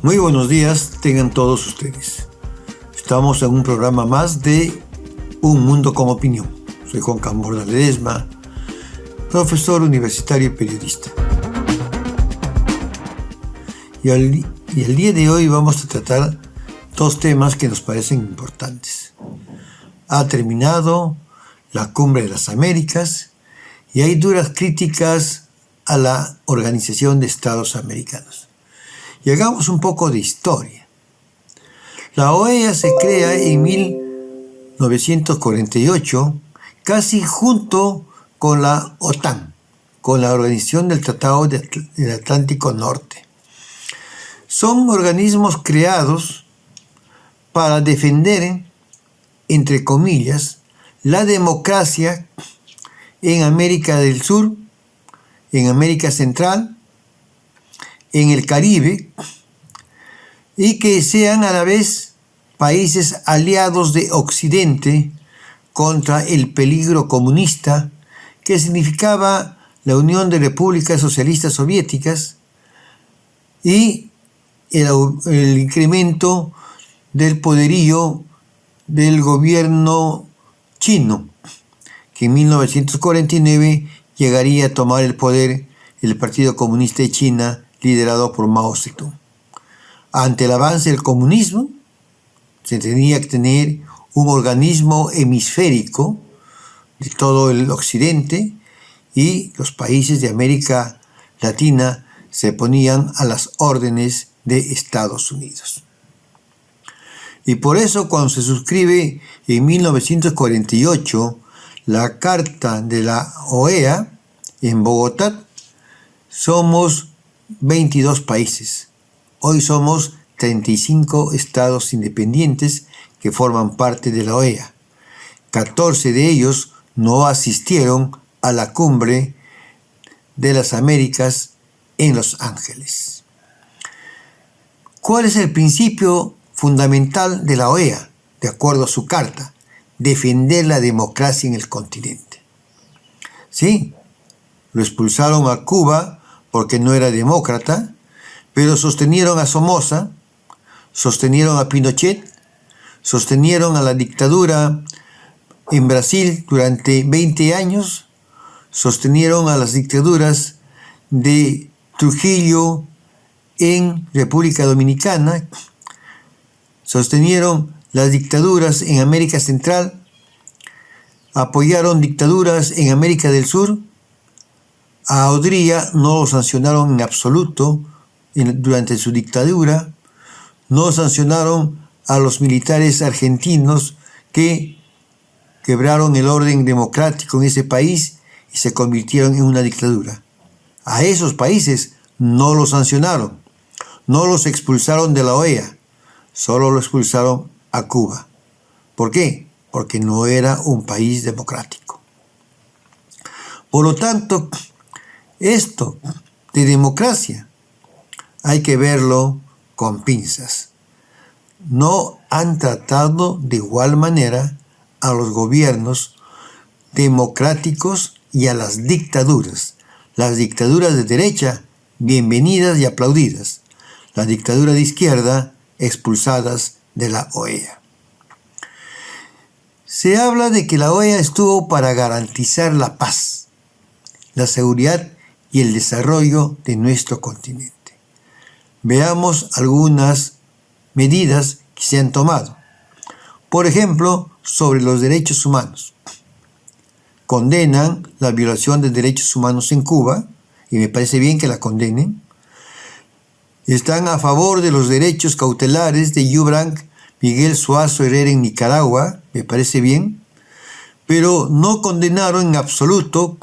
Muy buenos días tengan todos ustedes. Estamos en un programa más de Un Mundo con Opinión. Soy Juan Camborda Ledesma, profesor universitario y periodista. Y el día de hoy vamos a tratar dos temas que nos parecen importantes. Ha terminado la Cumbre de las Américas y hay duras críticas a la Organización de Estados Americanos. Y hagamos un poco de historia. La OEA se crea en 1948, casi junto con la OTAN, con la Organización del Tratado del Atlántico Norte. Son organismos creados para defender, entre comillas, la democracia en América del Sur, en América Central, en el Caribe, y que sean a la vez países aliados de Occidente contra el peligro comunista que significaba la Unión de Repúblicas Socialistas Soviéticas y el incremento del poderío del gobierno chino, que en 1949 llegaría a tomar el poder el Partido Comunista de China, liderado por Mao Zedong. Ante el avance del comunismo, se tenía que tener un organismo hemisférico de todo el occidente y los países de América Latina se ponían a las órdenes de Estados Unidos. Y por eso cuando se suscribe en 1948 la Carta de la OEA en Bogotá, somos 22 países. Hoy somos 35 estados independientes que forman parte de la OEA. 14 de ellos no asistieron a la Cumbre de las Américas en Los Ángeles. ¿Cuál es el principio fundamental de la OEA, de acuerdo a su carta? Defender la democracia en el continente. Sí, lo expulsaron a Cuba porque no era demócrata, pero sostenieron a Somoza, sostenieron a Pinochet, sostenieron a la dictadura en Brasil durante 20 años, sostenieron a las dictaduras de Trujillo en República Dominicana, sostenieron las dictaduras en América Central, apoyaron dictaduras en América del Sur. A Odría no lo sancionaron en absoluto durante su dictadura, no sancionaron a los militares argentinos que quebraron el orden democrático en ese país y se convirtieron en una dictadura. A esos países no los sancionaron, no los expulsaron de la OEA, solo lo expulsaron a Cuba. ¿Por qué? Porque no era un país democrático. Por lo tanto, esto de democracia hay que verlo con pinzas. No han tratado de igual manera a los gobiernos democráticos y a las dictaduras. Las dictaduras de derecha, bienvenidas y aplaudidas. Las dictaduras de izquierda, expulsadas de la OEA. Se habla de que la OEA estuvo para garantizar la paz, la seguridad y el desarrollo de nuestro continente. Veamos algunas medidas que se han tomado. Por ejemplo, sobre los derechos humanos. Condenan la violación de derechos humanos en Cuba, y me parece bien que la condenen. Están a favor de los derechos cautelares de Yubrank Miguel Zuazo Herrera en Nicaragua, me parece bien, pero no condenaron en absoluto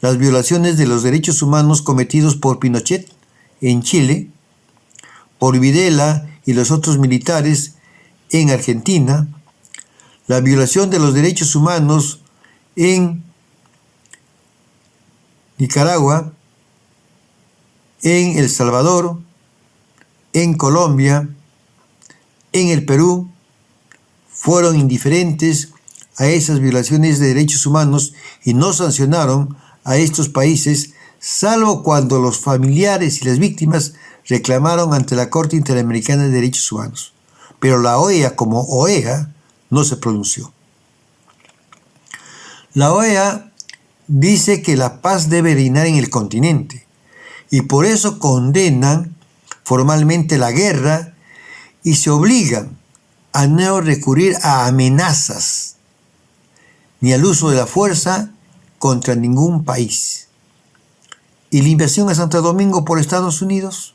las violaciones de los derechos humanos cometidos por Pinochet en Chile, por Videla y los otros militares en Argentina, la violación de los derechos humanos en Nicaragua, en El Salvador, en Colombia, en el Perú, fueron indiferentes a esas violaciones de derechos humanos y no sancionaron a estos países, salvo cuando los familiares y las víctimas reclamaron ante la Corte Interamericana de Derechos Humanos, pero la OEA como OEA no se pronunció. La OEA dice que la paz debe reinar en el continente y por eso condenan formalmente la guerra y se obligan a no recurrir a amenazas ni al uso de la fuerza contra ningún país. ¿Y la invasión a Santo Domingo por Estados Unidos?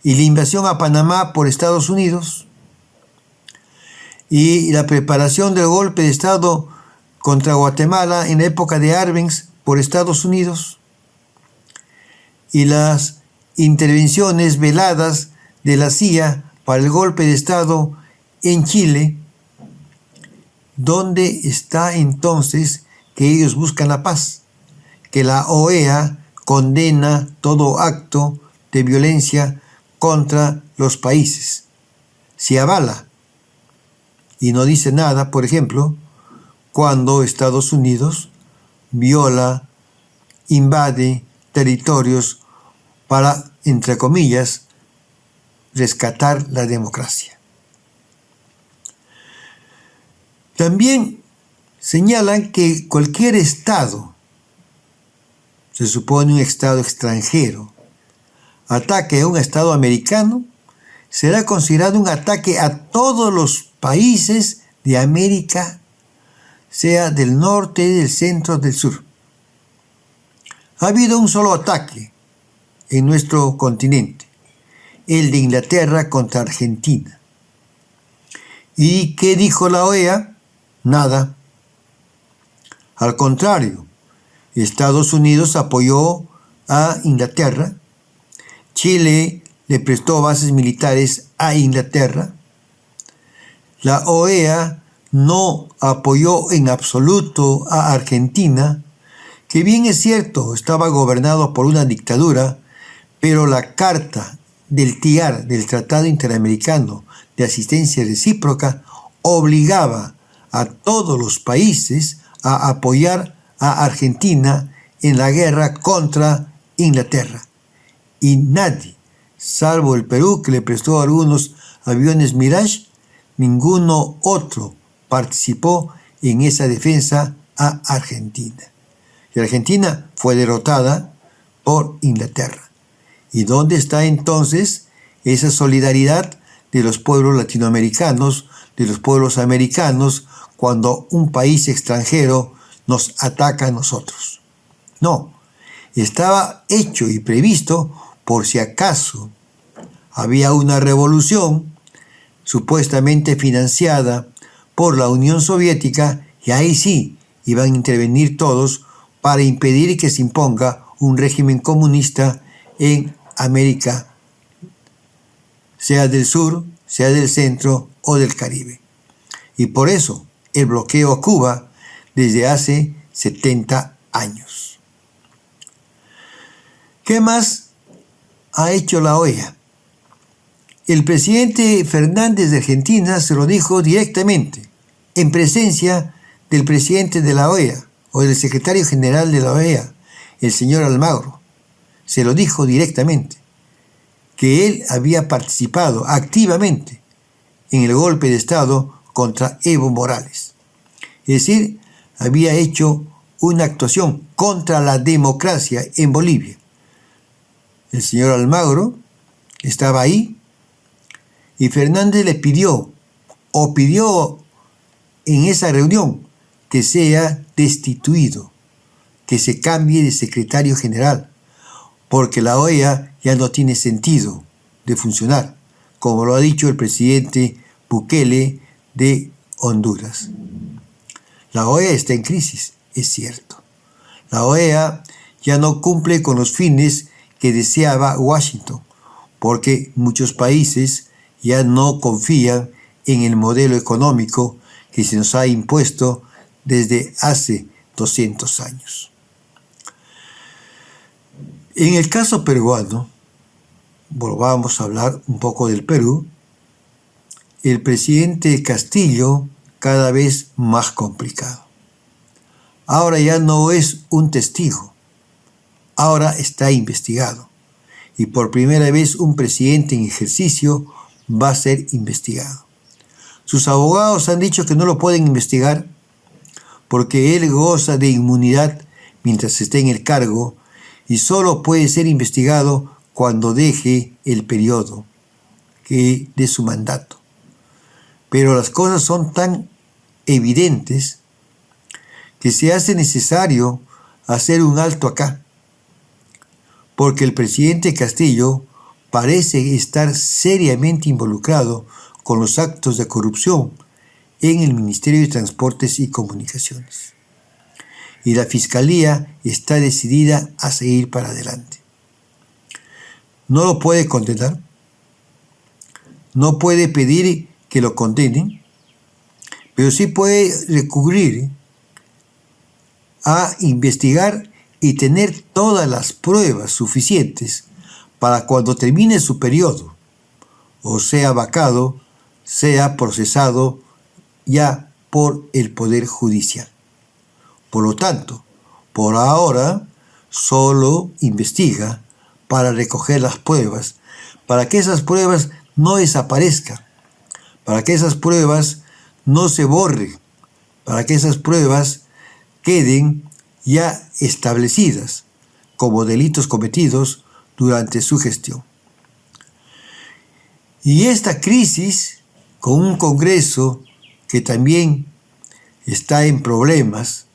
¿Y la invasión a Panamá por Estados Unidos? ¿Y la preparación del golpe de Estado contra Guatemala en la época de Arbenz por Estados Unidos? ¿Y las intervenciones veladas de la CIA para el golpe de Estado en Chile? ¿Dónde está entonces que ellos buscan la paz? Que la OEA condena todo acto de violencia contra los países. Se avala y no dice nada, por ejemplo, cuando Estados Unidos viola, invade territorios para, entre comillas, rescatar la democracia. También señalan que cualquier Estado, se supone un Estado extranjero, ataque a un Estado americano, será considerado un ataque a todos los países de América, sea del norte, del centro, del sur. Ha habido un solo ataque en nuestro continente, el de Inglaterra contra Argentina. ¿Y qué dijo la OEA? Nada. Al contrario, Estados Unidos apoyó a Inglaterra, Chile le prestó bases militares a Inglaterra, la OEA no apoyó en absoluto a Argentina, que bien es cierto, estaba gobernado por una dictadura, pero la carta del TIAR, del Tratado Interamericano de Asistencia Recíproca, obligaba a todos los países a apoyar a Argentina en la guerra contra Inglaterra. Y nadie, salvo el Perú, que le prestó algunos aviones Mirage, ninguno otro participó en esa defensa a Argentina. Y Argentina fue derrotada por Inglaterra. ¿Y dónde está entonces esa solidaridad de los pueblos latinoamericanos, de los pueblos americanos, cuando un país extranjero nos ataca a nosotros? No, estaba hecho y previsto por si acaso había una revolución supuestamente financiada por la Unión Soviética, y ahí sí iban a intervenir todos para impedir que se imponga un régimen comunista en América, sea del sur, sea del centro o del Caribe. Y por eso el bloqueo a Cuba desde hace 70 años. ¿Qué más ha hecho la OEA? El presidente Fernández de Argentina se lo dijo directamente, en presencia del presidente de la OEA o del secretario general de la OEA, el señor Almagro. Se lo dijo directamente, que él había participado activamente en el golpe de Estado contra Evo Morales. Es decir, había hecho una actuación contra la democracia en Bolivia. El señor Almagro estaba ahí y Fernández le pidió en esa reunión que sea destituido, que se cambie de secretario general, porque la OEA ya no tiene sentido de funcionar, como lo ha dicho el presidente Bukele de Honduras. La OEA está en crisis, es cierto. La OEA ya no cumple con los fines que deseaba Washington, porque muchos países ya no confían en el modelo económico que se nos ha impuesto desde hace 200 años. En el caso peruano, volvamos a hablar un poco del Perú, el presidente Castillo cada vez más complicado. Ahora ya no es un testigo, ahora está investigado. y por primera vez un presidente en ejercicio va a ser investigado. Sus abogados han dicho que no lo pueden investigar porque él goza de inmunidad mientras esté en el cargo y solo puede ser investigado cuando deje el periodo de su mandato. Pero las cosas son tan evidentes que se hace necesario hacer un alto acá, porque el presidente Castillo parece estar seriamente involucrado con los actos de corrupción en el Ministerio de Transportes y Comunicaciones. Y la Fiscalía está decidida a seguir para adelante. No lo puede condenar, no puede pedir que lo condenen, pero sí puede recurrir a investigar y tener todas las pruebas suficientes para cuando termine su periodo, o sea vacado, sea procesado ya por el Poder Judicial. Por lo tanto, por ahora solo investiga para recoger las pruebas, para que esas pruebas no desaparezcan, para que esas pruebas no se borren, para que esas pruebas queden ya establecidas como delitos cometidos durante su gestión. Y esta crisis, con un Congreso que también está en problemas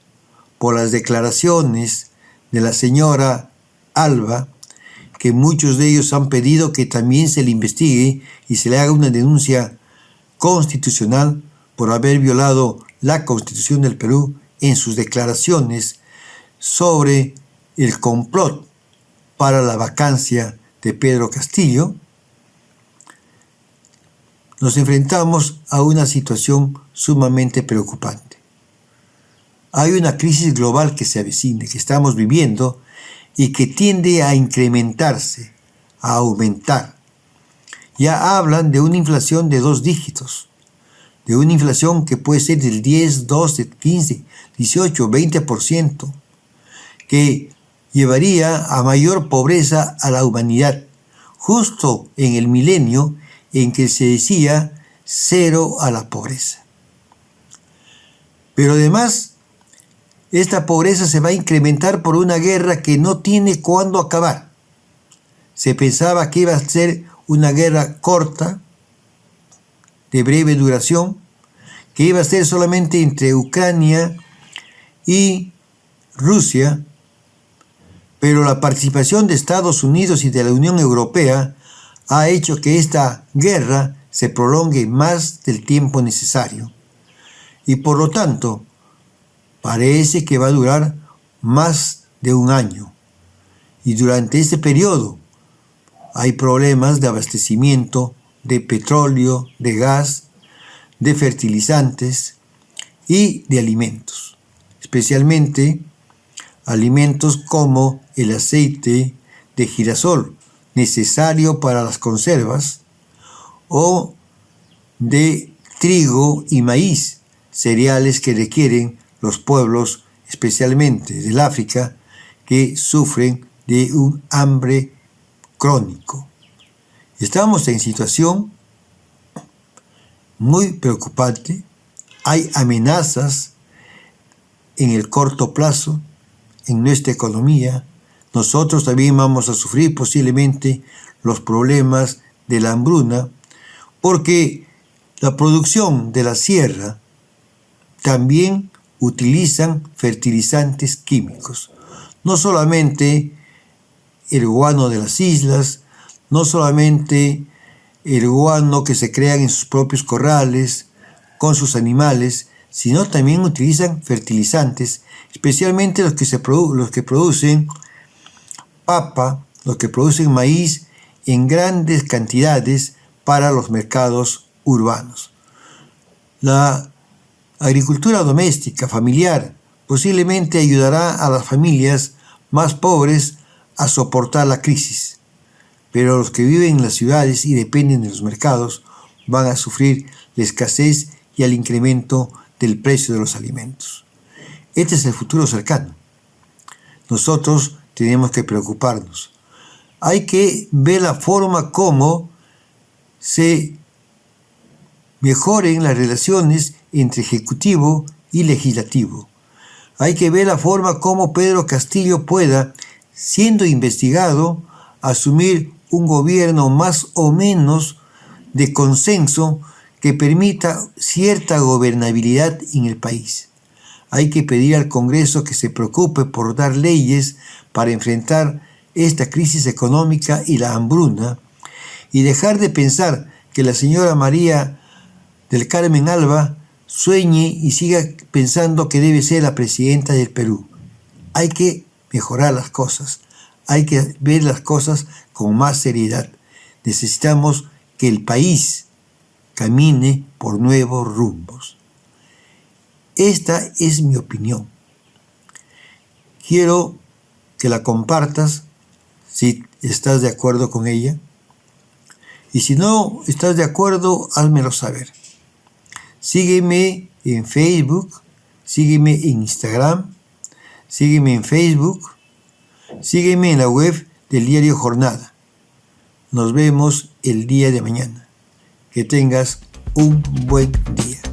por las declaraciones de la señora Alba, que muchos de ellos han pedido que también se le investigue y se le haga una denuncia constitucional por haber violado la Constitución del Perú en sus declaraciones sobre el complot para la vacancia de Pedro Castillo. Nos enfrentamos a una situación sumamente preocupante. Hay una crisis global que se avecina, que estamos viviendo y que tiende a incrementarse, a aumentar. Ya hablan de una inflación de 2 dígitos, de una inflación que puede ser del 10, 12, 15, 18, 20%, que llevaría a mayor pobreza a la humanidad, justo en el milenio en que se decía cero a la pobreza. Pero además, esta pobreza se va a incrementar por una guerra que no tiene cuándo acabar. Se pensaba que iba a ser una guerra corta, de breve duración, que iba a ser solamente entre Ucrania y Rusia, pero la participación de Estados Unidos y de la Unión Europea ha hecho que esta guerra se prolongue más del tiempo necesario. Y por lo tanto, parece que va a durar más de un año. Y durante este periodo hay problemas de abastecimiento de petróleo, de gas, de fertilizantes y de alimentos. Especialmente alimentos como el aceite de girasol, necesario para las conservas, o de trigo y maíz, cereales que requieren los pueblos, especialmente del África, que sufren de un hambre crónico. Estamos en situación muy preocupante. Hay amenazas en el corto plazo en nuestra economía. Nosotros también vamos a sufrir posiblemente los problemas de la hambruna, porque la producción de la sierra también utilizan fertilizantes químicos. No solamente el guano de las islas, no solamente el guano que se crean en sus propios corrales con sus animales, sino también utilizan fertilizantes, especialmente los que producen papa, los que producen maíz en grandes cantidades para los mercados urbanos. La agricultura doméstica, familiar, posiblemente ayudará a las familias más pobres a soportar la crisis, pero los que viven en las ciudades y dependen de los mercados van a sufrir la escasez y el incremento del precio de los alimentos. Este es el futuro cercano. Nosotros tenemos que preocuparnos. Hay que ver la forma como se mejoren las relaciones entre ejecutivo y legislativo. Hay que ver la forma como Pedro Castillo pueda, siendo investigado, asumir un gobierno más o menos de consenso que permita cierta gobernabilidad en el país. Hay que pedir al Congreso que se preocupe por dar leyes para enfrentar esta crisis económica y la hambruna y dejar de pensar que la señora María del Carmen Alba sueñe y siga pensando que debe ser la presidenta del Perú. Hay que mejorar las cosas, hay que ver las cosas con más seriedad. Necesitamos que el país camine por nuevos rumbos. Esta es mi opinión. Quiero que la compartas si estás de acuerdo con ella. Y si no estás de acuerdo, házmelo saber. Sígueme en Facebook, sígueme en Instagram, sígueme en Facebook, sígueme en la web del diario Jornada. Nos vemos el día de mañana. Que tengas un buen día.